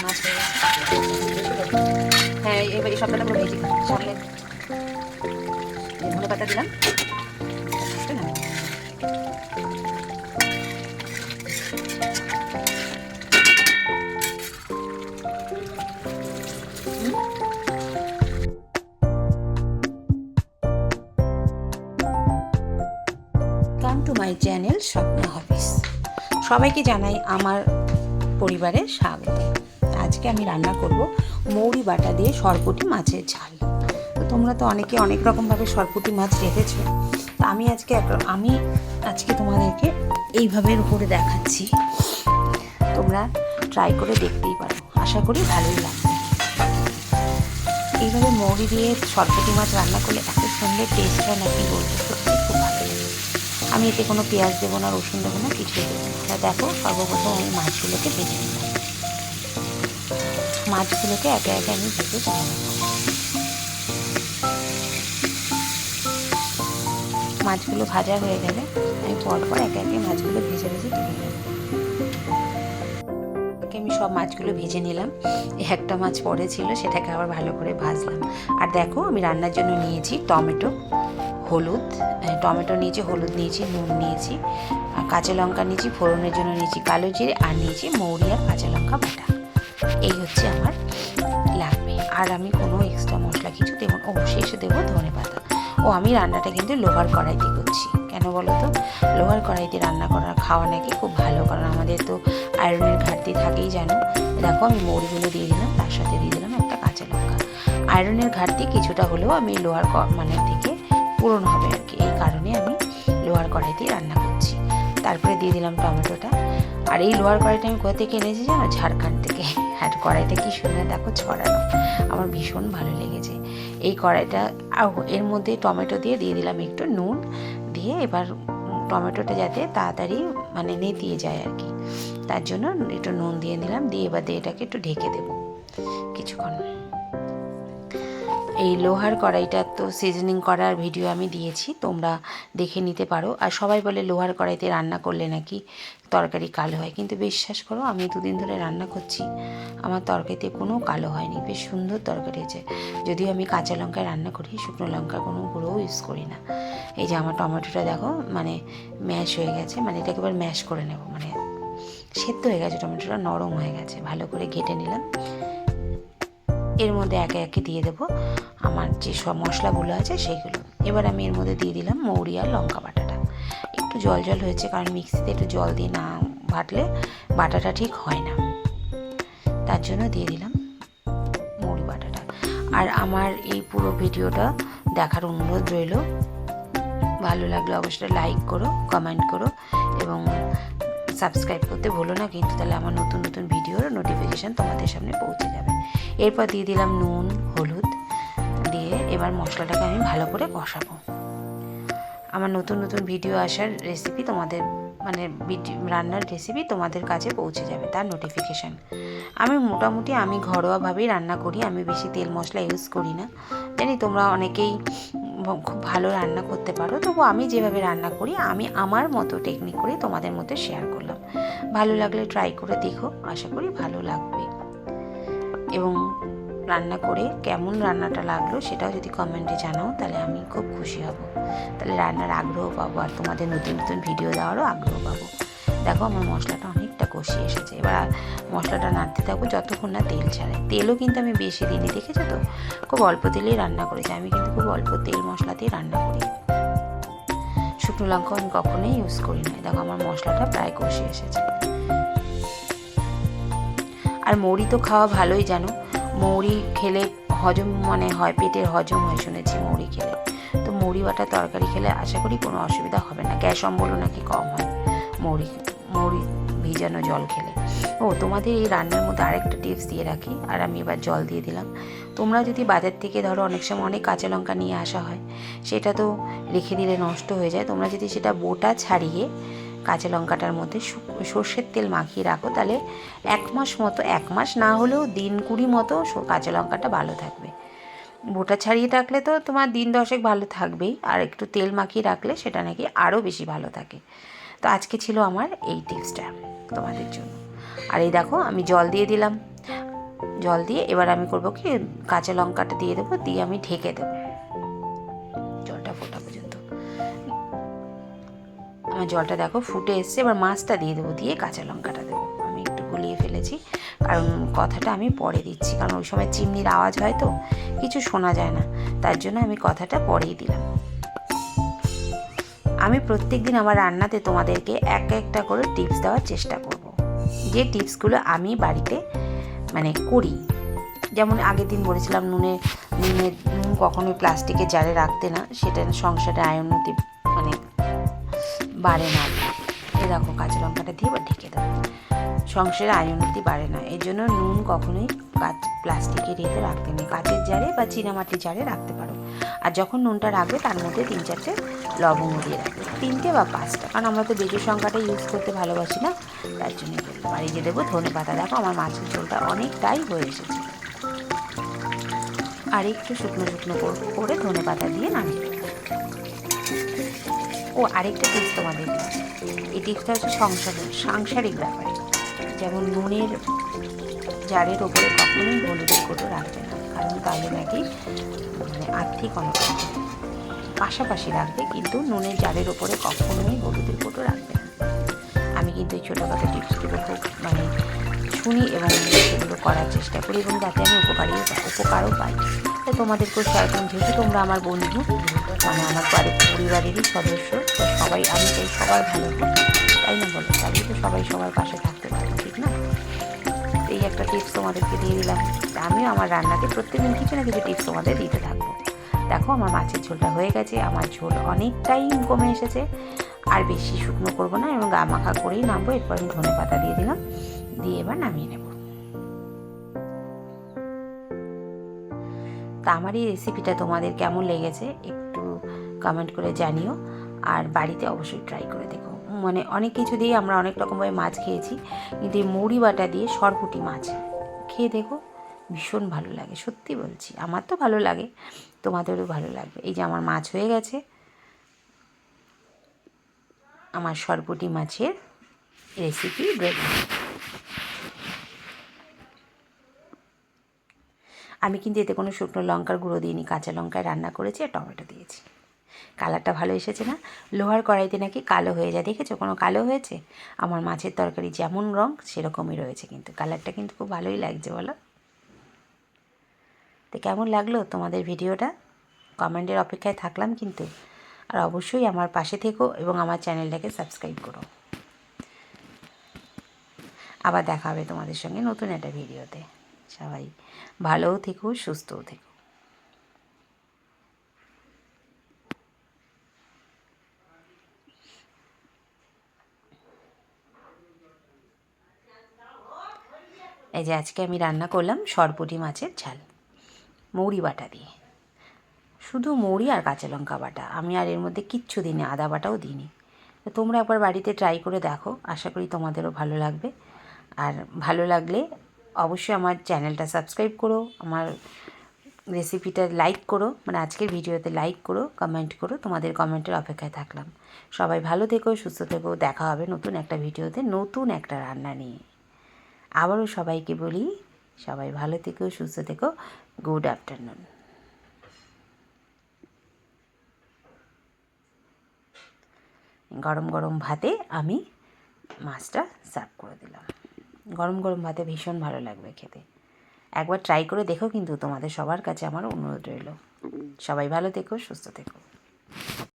মাছ হয়ে গেছে। হ্যাঁ, এবার এই সপ্তাহটা পুরো ভেজে সামনে ধনে পাতা দিলাম। মাছটা না কাম টু মাই চ্যানেল স্বপ্ন হবিস। সবাইকে জানাই আমার পরিবারে স্বাগত। আজকে আমি রান্না করব মৌরি বাটা দিয়ে সরপুঁটি মাছের ঝাল। তো তোমরা তো অনেকে অনেক রকমভাবে সরপুঁটি মাছ রেখেছো। তো আমি আজকে তোমাদেরকে এইভাবে করে দেখাচ্ছি। তোমরা ট্রাই করে দেখতেই পারো, আশা করি ভালোই লাগবে। এইভাবে মৌরি দিয়ে সরপুঁটি মাছ রান্না করলে এত সুন্দর টেস্ট হয় না, কি বলবো, সত্যি খুব ভালো লাগে। আমি এতে কোনো পেঁয়াজ দেবো না, রসুন দেবো না, কিছুই দেবো না। দেখো, সর্বপ্রথম আমি মাছগুলোকে ভেজে নিলাম। মাছগুলোকে একে একে আমি ভেজে তুলে নেব। মাছগুলো ভাজা হয়ে গেলে আমি পরপর একে একে মাছগুলো ভেজে ভেজে তুলে নেব। আমি সব মাছগুলো ভেজে নিলাম। একটা মাছ পড়ে ছিল, সেটাকে আবার ভালো করে ভাজলাম। আর দেখো, আমি রান্নার জন্য নিয়েছি টমেটো, হলুদ, টমেটো নিয়েছি, হলুদ নিয়েছি, নুন নিয়েছি, কাঁচা লঙ্কা নিয়েছি, ফোড়নের জন্য নিয়েছি কালো জিরে, আর নিয়েছি মৌরি আর কাঁচা লঙ্কা বাটা। এই হচ্ছে আমার লাগবে। আর আমি কোনো এক্সট্রা মশলা কিছু দেবো না। শেষে দেবো ধনে পাতা। আমি রান্নাটা কিন্তু লোহার কড়াইতে করছি। কেন বলো তো? লোহার কড়াইতে রান্না খাওয়া নাকি খুব ভালো, কারণ আমাদের তো আয়রনের ঘাটতি থাকেই, জানো। দেখো, আমি মৌরিগুলো দিয়ে দিলাম, তার সাথে দিয়ে দিলাম একটা কাঁচা লঙ্কা। আয়রনের ঘাটতি কিছুটা হলেও আমি লোহার থেকে পূরণ হবে আর কি, এই কারণে আমি লোহার কড়াইতেই রান্না করছি। তারপরে দিয়ে দিলাম টমেটোটা। আর এই লোহার কড়াইটা আমি কোথা থেকে এনেছি জানো? ঝাড়খণ্ড থেকে। আর কড়াইটা কি সুন্দর দেখো ছড়ানো, আমার ভীষণ ভালো লেগেছে এই কড়াইটা। এর মধ্যে টমেটো দিয়ে দিলাম একটু নুন দিয়ে, এবার টমেটোটা যাতে তাড়াতাড়ি নেতিয়ে যায় আর কি, তার জন্য একটু নুন দিয়ে দিলাম। দিয়ে এবার এটাকে একটু ঢেকে দেবো কিছুক্ষণ। এই লোহার কড়াইটা তো সিজনিং করার ভিডিও আমি দিয়েছি, তোমরা দেখে নিতে পারো। আর সবাই বলে লোহার কড়াইতে রান্না করলে নাকি তরকারি কালো হয়, কিন্তু বিশ্বাস করো, আমি 2 দিন ধরে রান্না করছি, আমার তরকারিতে কোনো কালো হয়নি, বেশ সুন্দর তরকারি হয়েছে। যদিও আমি কাঁচা লঙ্কায় রান্না করি, শুকনো লঙ্কার কোনো গুঁড়োও ইউজ করি না। এই যে আমার টমেটোটা দেখো ম্যাশ হয়ে গেছে, এটাকে এবার ম্যাশ করে নেব, সেদ্ধ হয়ে গেছে, টমেটোটা নরম হয়ে গেছে, ভালো করে ঘেটে নিলাম। এর মধ্যে একে একে দিয়ে দেবো আমার যে সব মশলাগুলো আছে সেইগুলো। এবার আমি এর মধ্যে দিয়ে দিলাম মৌরি আর লঙ্কা বাটাটা। একটু জল জল হয়েছে, কারণ মিক্সিতে একটু জল দিয়ে না বাটলে বাটাটা ঠিক হয় না, তার জন্য দিয়ে দিলাম মৌরি বাটাটা। আর আমার এই পুরো ভিডিওটা দেখার অনুরোধ রইল। ভালো লাগলে অবশ্যই লাইক করো, কমেন্ট করো এবং সাবস্ক্রাইব করতে ভুলো না কিন্তু, তাহলে আমার নতুন নতুন ভিডিওর নোটিফিকেশান তোমাদের সামনে পৌঁছে যাবে। এরপর দিয়ে দিলাম নুন, হলুদ দিয়ে এবার মশলাটাকে আমি ভালো করে কষাবো। আমার নতুন নতুন ভিডিও আসার রেসিপি তোমাদের রান্নার রেসিপি তোমাদের কাছে পৌঁছে যাবে, তার নোটিফিকেশান। আমি ঘরোয়াভাবেই রান্না করি, আমি বেশি তেল মশলা ইউজ করি না। জানি তোমরা অনেকেই খুব ভালো রান্না করতে পারো, তবু আমি যেভাবে রান্না করি, আমি আমার মতো টেকনিক করে তোমাদের মধ্যে শেয়ার করলাম। ভালো লাগলে ট্রাই করে দেখো, আশা করি ভালো লাগবে। এবং রান্না করে কেমন রান্নাটা লাগলো সেটাও যদি কমেন্টে জানাও, তাহলে আমি খুব খুশি হব। তাহলে রান্নার আগ্রহ পাবো, আর তোমাদের নতুন নতুন ভিডিও দেওয়ারও আগ্রহ পাবো। দেখো, আমার মশলাটা অনেকটা কষিয়ে এসেছে। এবার মশলাটা নাড়তে থাকবো যতক্ষণ না তেল ছাড়ে। তেলও কিন্তু আমি বেশি দিইনি, দেখেছো তো, খুব অল্প তেলেই রান্না করেছি। আমি কিন্তু খুব অল্প তেল মশলাতেই রান্না করি, শুকনো লঙ্কা আমি কখনোই ইউজ করি না। দেখো, আমার মশলাটা প্রায় কষিয়ে এসেছে। আর মৌরি তো খাওয়া ভালোই, জানো, মৌরি খেলে হজম হয়, পেটের হজম হয় শুনেছি মৌরি খেলে। তো মৌরি বাটা তরকারি খেলে আশা করি কোনো অসুবিধা হবে না। গ্যাস অম্বলও নাকি কম হয় মৌরি ভিজানো জল খেলে। তোমাদের এই রান্নার মধ্যে আরেকটা টিপস দিয়ে রাখি, আর আমি এবার জল দিয়ে দিলাম। তোমরা যদি বাজার থেকে ধরো, অনেক সময় অনেক কাঁচা লঙ্কা নিয়ে আসা হয়, সেটা তো রেখে দিলে নষ্ট হয়ে যায়। তোমরা যদি সেটা বোটা ছাড়িয়ে কাঁচা লঙ্কাটার মধ্যে সর্ষের তেল মাখিয়ে রাখো, তাহলে 1 মাস না হলেও দিন 20 মতো কাঁচা লঙ্কাটা ভালো থাকবে। বোটা ছাড়িয়ে রাখলে তো তোমার দিন 10 ভালো থাকবেই, আর একটু তেল মাখিয়ে রাখলে সেটা নাকি আরও বেশি ভালো থাকে। তো আজকে ছিল আমার এই টিপসটা তোমাদের জন্য। আর এই দেখো, আমি জল দিয়ে দিলাম। জল দিয়ে এবার আমি করবো কি, কাঁচা লঙ্কাটা দিয়ে দেবো, দিয়ে আমি ঢেকে দেবো জলটা ফোটা পর্যন্ত। আমার জলটা দেখো ফুটে এসছে, এবার মাছটা দিয়ে দেবো, দিয়ে কাঁচা লঙ্কাটা দেবো। আমি একটু গুলিয়ে ফেলেছি, কারণ কথাটা আমি পরে দিচ্ছি, কারণ ওই সময় চিমনির আওয়াজ হয় তো কিছু শোনা যায় না, তার জন্য আমি কথাটা পরেই দিলাম। আমি প্রত্যেক দিন আমার রান্নাতে তোমাদেরকে একটা করে টিপস দেওয়ার চেষ্টা করব, যে টিপসগুলো আমি বাড়িতে মানে করি। যেমন আগের দিন বলেছিলাম নুন কখনোই প্লাস্টিকের জারে রাখতে না, সেটা সংসারে আয়ুর্নতি মানে বাড়ে না। এ দেখো কাঁচা লঙ্কাটা দিয়ে এবার ঢেকে দেবো, সংসারে আয়ুর্নতি বাড়ে না, এই জন্য নুন কখনোই প্লাস্টিকের ইয়েতে রাখতে নেই, কাঁচের জারে বা চীনামাটির জারে রাখতে পারো। আর যখন নুনটা রাখবে তার মধ্যে 3-4টে লবঙ্গ দিয়ে রাখবে, 3টে বা 5টা, কারণ আমরা তো বেজুর সংখ্যাটা ইউজ করতে ভালোবাসি না, তার জন্যই বললাম। আর এই যে দেবো ধনে পাতা। দেখো আমার মাছের ঝোলটা অনেকটাই হয়ে এসেছে, আর একটু শুকনো শুকনো করে ধনে পাতা দিয়ে নামিয়ে। ও আরেকটা টিপস তোমাদের দিচ্ছি, এই টিপসটা হচ্ছে সাংসারিক ব্যাপারে। যেমন নুনের জারের ওপরে কখনোই হলুদের কোটো রাখবে না, কারণ তাহলে নাকি মানে আর্থিক অনটন হবে। পাশাপাশি রাখবে, কিন্তু নুনের জারের ওপরে কখনোই হলুদের কোটো রাখবে না। আমি কিন্তু এই ছোটোখাটো টিপসগুলো খুব মানে শুনি এবং সেগুলো করার চেষ্টা করি, এবং যাতে আমি উপকারও পাই। তাই তোমাদেরকেও শেয়ার করুন, যেহেতু তোমরা আমার বন্ধু, মানে আমার পরিবারেরই সদস্য, তো সবাই, আমি চাই সবার ভালো হোক, তাই না বলো? তাহলেই তো সবাই সবার পাশে থাকতে পারবো, ঠিক না? এই একটা টিপস তোমাদেরকে দিয়ে দিলাম। আমিও আমার রান্নাতে প্রত্যেকদিন কিছু না কিছু টিপস তোমাদের দিতে থাকবো। দেখো আমার মাছের ঝোলটা হয়ে গেছে, আমার ঝোল অনেকটাই কমে এসেছে, আর বেশি শুকনো করবো না, এবং গা মাখা করেই নামবো। এরপর আমি ধনে পাতা দিয়ে দিলাম, দিয়ে এবার নামিয়ে নেব। তা আমার এই রেসিপিটা তোমাদের কেমন লেগেছে একটু কমেন্ট করে জানিও, আর বাড়িতে অবশ্যই ট্রাই করে দেখো। মানে অনেক কিছু দিয়ে আমরা অনেক রকমভাবে মাছ খেয়েছি, কিন্তু এই মৌরি বাটা দিয়ে সরপুঁটি মাছ খেয়ে দেখো, ভীষণ ভালো লাগে, সত্যি বলছি, আমার তো ভালো লাগে, তোমাদেরও ভালো লাগবে। এই যে আমার মাছ হয়ে গেছে, আমার সরপুঁটি মাছের রেসিপি রেডি। আমি কিন্তু এতে কোনো শুকনো লঙ্কার গুঁড়ো দিইনি, কাঁচা লঙ্কায় রান্না করেছি আর টমেটো দিয়েছি। কালারটা ভালো এসেছে না? লোহার কড়াইতে নাকি কালো হয়ে যায়, দেখেছো কোনো কালো হয়েছে? আমার মাছের তরকারি যেমন রঙ সেরকমই রয়েছে, কিন্তু কালারটা কিন্তু খুব ভালোই লাগছে, বলো? তো কেমন লাগলো তোমাদের ভিডিওটা? কমেন্টের অপেক্ষায় থাকলাম কিন্তু, আর অবশ্যই আমার পাশে থেকো এবং আমার চ্যানেলটাকে সাবস্ক্রাইব করো। আবার দেখা হবে তোমাদের সঙ্গে নতুন একটা ভিডিওতে। সবাই ভালোও থেকো, সুস্থও থেকো। এই যে আজকে আমি রান্না করলাম সরপুঁটি মাছের ঝাল মৌরি বাটা দিয়ে, শুধু মৌরি আর কাঁচা লঙ্কা বাটা, আমি আর এর মধ্যে কিচ্ছু দিইনি, আদা বাটাও দিইনি। তো তোমরা একবার বাড়িতে ট্রাই করে দেখো, আশা করি তোমাদেরও ভালো লাগবে। আর ভালো লাগলে অবশ্যই আমার চ্যানেলটা সাবস্ক্রাইব করো, আমার রেসিপিটা লাইক করো, মানে আজকের ভিডিওতে লাইক করো, কমেন্ট করো, তোমাদের কমেন্টের অপেক্ষায় থাকলাম। সবাই ভালো থেকো, সুস্থ থেকো, দেখা হবে নতুন একটা ভিডিওতে, নতুন একটা রান্না নিয়ে। আবারও সবাইকে বলি, সবাই ভালো থেকো, সুস্থ থেকো, গুড আফটারনুন। গরম গরম ভাতে আমি মাছটা সার্ভ করে দিলাম। গরম গরম ভাতে ভীষণ ভালো লাগবে খেতে, একবার ট্রাই করে দেখো, কিন্তু তোমাদের সবার কাছে আমার অনুরোধ রইল। সবাই ভালো থেকো, সুস্থ থেকো।